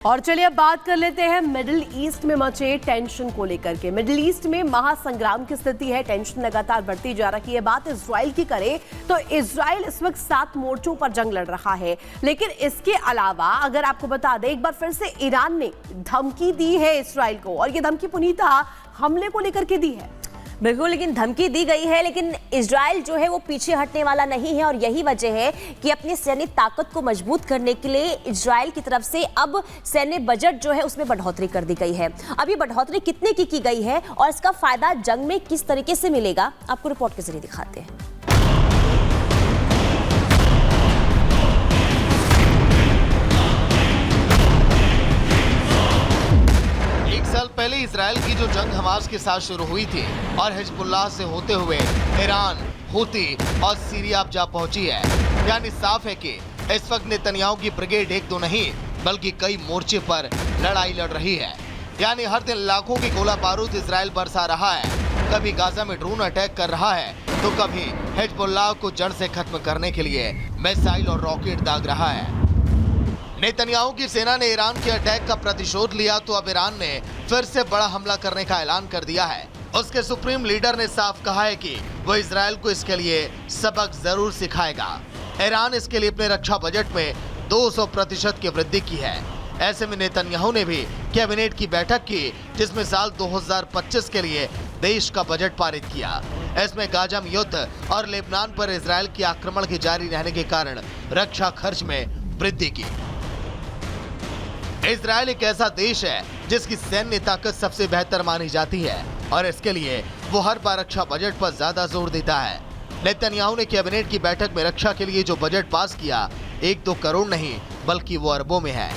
और चलिए अब बात कर लेते हैं मिडिल ईस्ट में मचे टेंशन को लेकर के। मिडिल ईस्ट में महासंग्राम की स्थिति है, टेंशन लगातार बढ़ती जा रही है। बात इजराइल की करें तो इजराइल इस वक्त 7 मोर्चों पर जंग लड़ रहा है, लेकिन इसके अलावा अगर आपको बता दें, एक बार फिर से ईरान ने धमकी दी है इजराइल को, और ये धमकी पुनीता हमले को लेकर के दी है। बिल्कुल, लेकिन धमकी दी गई है, लेकिन इजराइल जो है वो पीछे हटने वाला नहीं है। और यही वजह है कि अपनी सैन्य ताकत को मजबूत करने के लिए इजराइल की तरफ से अब सैन्य बजट जो है उसमें बढ़ोतरी कर दी गई है। अब ये बढ़ोतरी कितने की गई है और इसका फायदा जंग में किस तरीके से मिलेगा, आपको रिपोर्ट के जरिए दिखाते हैं। साल पहले इजराइल की जो जंग हमास के साथ शुरू हुई थी और हिजबुल्लाह से होते हुए ईरान, हूती और सीरिया अब जा पहुंची है। यानी साफ है कि इस वक्त नेतन्याहू की ब्रिगेड एक दो नहीं बल्कि कई मोर्चे पर लड़ाई लड़ रही है। यानी हर दिन लाखों की गोला बारूद इजराइल बरसा रहा है। कभी गाजा में ड्रोन अटैक कर रहा है तो कभी हिजबुल्लाह को जड़ से खत्म करने के लिए मिसाइल और रॉकेट दाग रहा है। नेतन्याहू की सेना ने ईरान के अटैक का प्रतिशोध लिया तो अब ईरान ने फिर से बड़ा हमला करने का ऐलान कर दिया है। उसके सुप्रीम लीडर ने साफ कहा है कि वो इजराइल को इसके लिए सबक जरूर सिखाएगा। ईरान इसके लिए अपने रक्षा बजट में 200% की वृद्धि की है। ऐसे में नेतन्याहू ने भी कैबिनेट की बैठक की, जिसमें साल 2025 के लिए देश का बजट पारित किया। इसमें गाजा में युद्ध और लेबनान पर इजराइल के आक्रमण के जारी रहने के कारण रक्षा खर्च में वृद्धि की। इजराइल एक ऐसा देश है जिसकी सैन्य ताकत सबसे बेहतर मानी जाती है और इसके लिए वो हर बार रक्षा बजट पर ज्यादा जोर देता है। नेतन्याहू ने कैबिनेट की बैठक में रक्षा के लिए जो बजट पास किया 1-2 करोड़ नहीं बल्कि वो अरबों में है।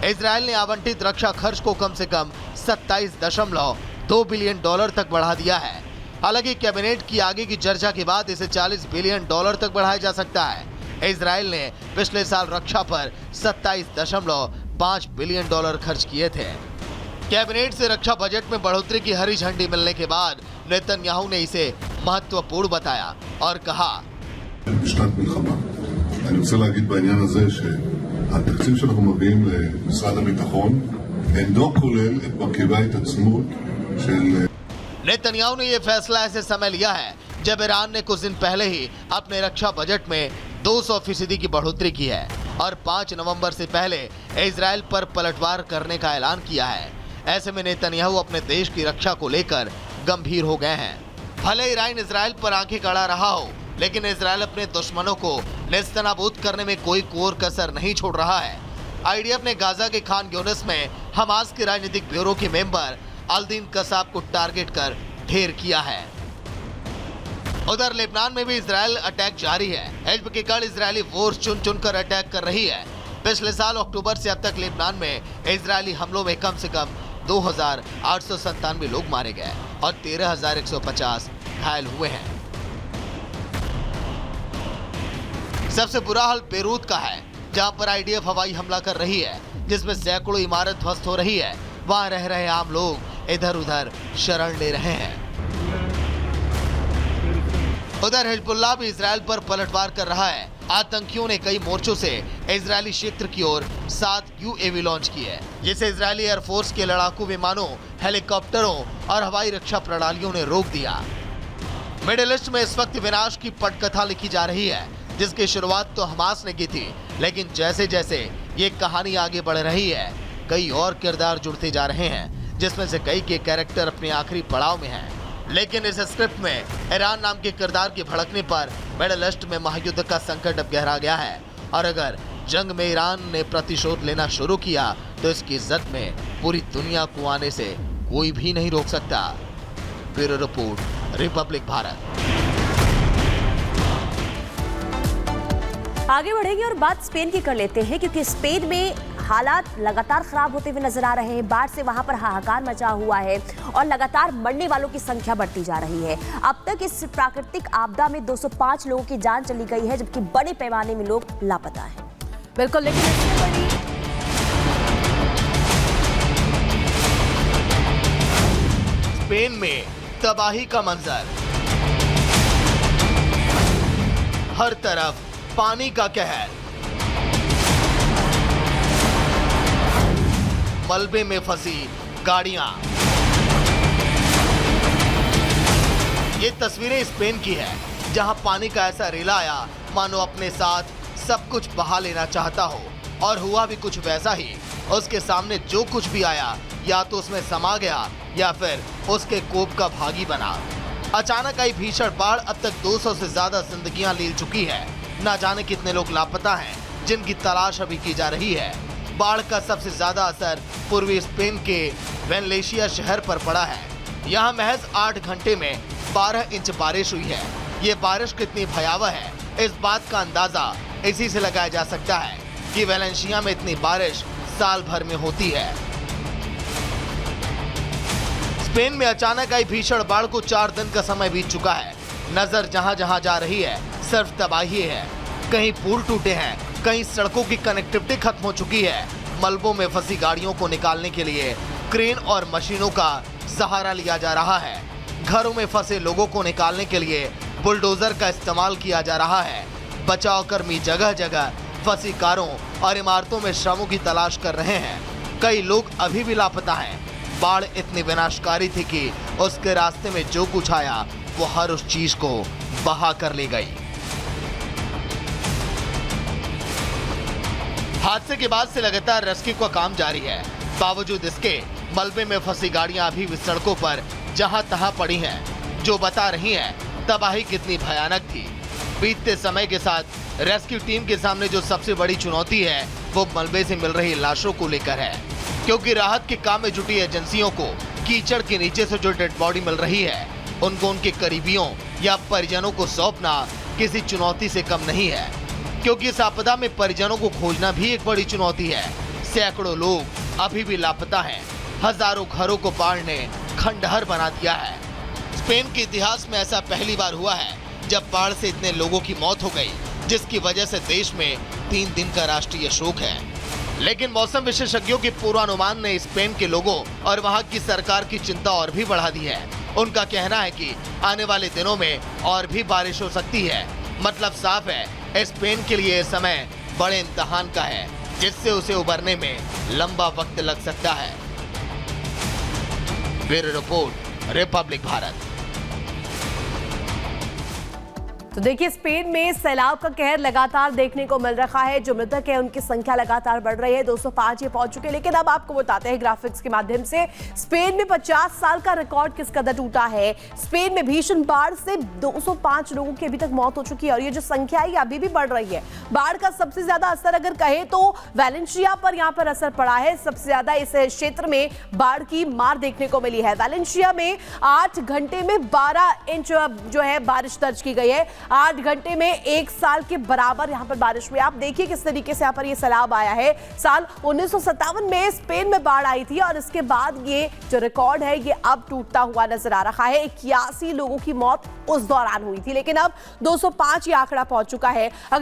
इजराइल ने आवंटित रक्षा खर्च को कम से कम 27.2 बिलियन डॉलर तक बढ़ा दिया है। हालांकि कैबिनेट की आगे की चर्चा के बाद इसे 40 बिलियन डॉलर तक बढ़ाया जा सकता है। इजराइल ने पिछले साल रक्षा पर 27.5 बिलियन डॉलर खर्च किए थे। कैबिनेट से रक्षा बजट में बढ़ोतरी की हरी झंडी मिलने के बाद नेतन्याहू ने इसे महत्वपूर्ण बताया और कहा, אני רוצה להגיד בעניין הזה שהתקציב שאנחנו מביאים למשרד הביטחון אינו כולל את מרכיבי ההתעצמות של नेतन्याहू ने यह फैसला ऐसे समय लिया है जब ईरान ने कुछ दिन पहले ही अपने रक्षा बजट में 200% की बढ़ोतरी की है और 5 नवंबर से पहले इजराइल पर पलटवार करने का ऐलान किया है। ऐसे में नेतन्याहू अपने देश की रक्षा को लेकर गंभीर हो गए हैं। भले ईरान इजराइल पर आंखें गड़ा रहा हो, लेकिन इजराइल अपने दुश्मनों को नेस्तनाबूद करने में कोई कोर कसर नहीं छोड़ रहा है। आईडीएफ ने गाजा के खान यूनिस में हमास के राजनीतिक ब्यूरो के मेंबर अल्दीन कसाब को टारगेट कर ढेर किया है। उधर लेबनान में भी इजराइल अटैक जारी है। हिजब की कड़ इजरायली फोर्स चुन कर अटैक कर रही है। पिछले साल अक्टूबर से अब तक लेबनान में इजरायली हमलों में कम से कम 2,897 लोग मारे गए और 13,150 घायल हुए हैं। सबसे बुरा हाल बेरूत का है, जहां पर आईडीएफ हवाई हमला कर रही है, जिसमें सैकड़ों इमारत ध्वस्त हो रही है। वहां रह रहे आम लोग इधर उधर शरण ले रहे हैं। उधर हिजबुल्लाह भी इजराइल पर पलटवार कर रहा है। आतंकियों ने कई मोर्चों से इजरायली क्षेत्र की ओर 7 यूएवी लॉन्च किए, जिसे इजरायली एयरफोर्स के लड़ाकू विमानों, हेलीकॉप्टरों और हवाई रक्षा प्रणालियों ने रोक दिया। मिडिल ईस्ट में इस वक्त विनाश की पटकथा लिखी जा रही है, जिसकी शुरुआत तो हमास ने की थी, लेकिन जैसे जैसे ये कहानी आगे बढ़ रही है, कई और किरदार जुड़ते जा रहे हैं, जिसमें से कई के कैरेक्टर अपने आखिरी पड़ाव में हैं। लेकिन इस स्क्रिप्ट में ईरान नाम के किरदार के भड़कने पर मिडिल ईस्ट में महायुद्ध का संकट अब गहरा गया है। और अगर जंग में ईरान ने प्रतिशोध लेना शुरू किया तो इसकी इज्जत में पूरी दुनिया को आने से कोई भी नहीं रोक सकता। Bureau report, Republic Bharat. आगे बढ़ेंगे और बात स्पेन की कर लेते हैं, क्योंकि स्पेन में हालात लगातार खराब होते हुए नजर आ रहे हैं। बाढ़ से वहां पर हाहाकार मचा हुआ है और लगातार मरने वालों की संख्या बढ़ती जा रही है। अब तक इस प्राकृतिक आपदा में 205 लोगों की जान चली गई है, जबकि बड़े पैमाने में लोग लापता हैं। बिल्कुल, लेकिन इससे बड़ी स्पेन में तबाही का मंजर, हर तरफ पानी का कहर। मलबे में फंसी गाड़ियां। ये तस्वीरें स्पेन की है, जहां पानी का ऐसा रेला आया मानो अपने साथ सब कुछ बहा लेना चाहता हो, और हुआ भी कुछ वैसा ही। उसके सामने जो कुछ भी आया या तो उसमें समा गया या फिर उसके कोप का भागी बना। अचानक आई भीषण बाढ़ अब तक 200 से ज्यादा जिंदगियां ले चुकी है। न जाने कितने लोग लापता हैं, जिनकी तलाश अभी की जा रही है। बाढ़ का सबसे ज्यादा असर पूर्वी स्पेन के वेलेंसिया शहर पर पड़ा है। यहाँ महज 8 घंटे में 12 इंच बारिश हुई है। ये बारिश कितनी भयावह है, इस बात का अंदाजा इसी से लगाया जा सकता है कि वेलेंसिया में इतनी बारिश साल भर में होती है। स्पेन में अचानक आई भीषण बाढ़ को 4 दिन का समय बीत चुका है। नजर जहां जहां जा रही है सिर्फ तबाही है। कहीं पुल टूटे हैं, कहीं सड़कों की कनेक्टिविटी खत्म हो चुकी है। मलबों में फंसी गाड़ियों को निकालने के लिए क्रेन और मशीनों का सहारा लिया जा रहा है। घरों में फंसे लोगों को निकालने के लिए बुलडोजर का इस्तेमाल किया जा रहा है। बचाव कर्मी जगह जगह फंसी कारों और इमारतों में श्रमों की तलाश कर रहे हैं। कई लोग अभी भी लापता हैं। बाढ़ इतनी विनाशकारी थी कि उसके रास्ते में जो कुछ आया वो हर उस चीज को बहा कर ले गई। हादसे के बाद से लगातार रेस्क्यू का काम जारी है। बावजूद इसके मलबे में फंसी गाड़ियां अभी भी सड़कों पर जहां तहां पड़ी हैं, जो बता रही हैं तबाही कितनी भयानक थी। बीतते समय के साथ रेस्क्यू टीम के सामने जो सबसे बड़ी चुनौती है वो मलबे से मिल रही लाशों को लेकर है, क्योंकि राहत के काम में जुटी एजेंसियों को कीचड़ के नीचे से जो डेड बॉडी मिल रही है उनको उनके करीबियों या परिजनों को सौंपना किसी चुनौती से कम नहीं है, क्योंकि इस आपदा में परिजनों को खोजना भी एक बड़ी चुनौती है। सैकड़ों लोग अभी भी लापता हैं। हजारों घरों को बाढ़ ने खंडहर बना दिया है। स्पेन के इतिहास में ऐसा पहली बार हुआ है जब बाढ़ से इतने लोगों की मौत हो गई, जिसकी वजह से देश में 3 दिन का राष्ट्रीय शोक है। लेकिन मौसम विशेषज्ञों के पूर्वानुमान ने स्पेन के लोगों और वहां की सरकार की चिंता और भी बढ़ा दी है। उनका कहना है कि आने वाले दिनों में और भी बारिश हो सकती है। मतलब साफ है, स्पेन के लिए यह समय बड़े इम्तिहान का है, जिससे उसे उबरने में लंबा वक्त लग सकता है। Bureau report, Republic Bharat. तो देखिए, स्पेन में सैलाब का कहर लगातार देखने को मिल रहा है। जो मृतक है उनकी संख्या लगातार बढ़ रही है, 205 ये पहुंच चुके हैं। लेकिन अब आपको बताते हैं ग्राफिक्स के माध्यम से स्पेन में 50 साल का रिकॉर्ड किस कदर टूटा है। स्पेन में भीषण बाढ़ से 205 लोगों की अभी तक मौत हो चुकी है और ये जो संख्या है ये अभी भी बढ़ रही है। बाढ़ का सबसे ज्यादा असर अगर कहे तो वेलेंसिया पर यहाँ पर असर पड़ा है। सबसे ज्यादा इस क्षेत्र में बाढ़ की मार देखने को मिली है। वेलेंसिया में 8 घंटे में 12 इंच जो है बारिश दर्ज की गई है। 8 घंटे में 1 साल के बराबर यहां पर बारिश हुई। आप देखिए किस तरीके से यहां पर ये सैलाब आया है। साल 1957 में स्पेन में बाढ़ आई थी और इसके बाद ये जो रिकॉर्ड है ये अब टूटता हुआ नजर आ रहा है। 81 लोगों की मौत उस दौरान हुई थी, लेकिन अब 205 ये आंकड़ा पहुंच चुका है। अगर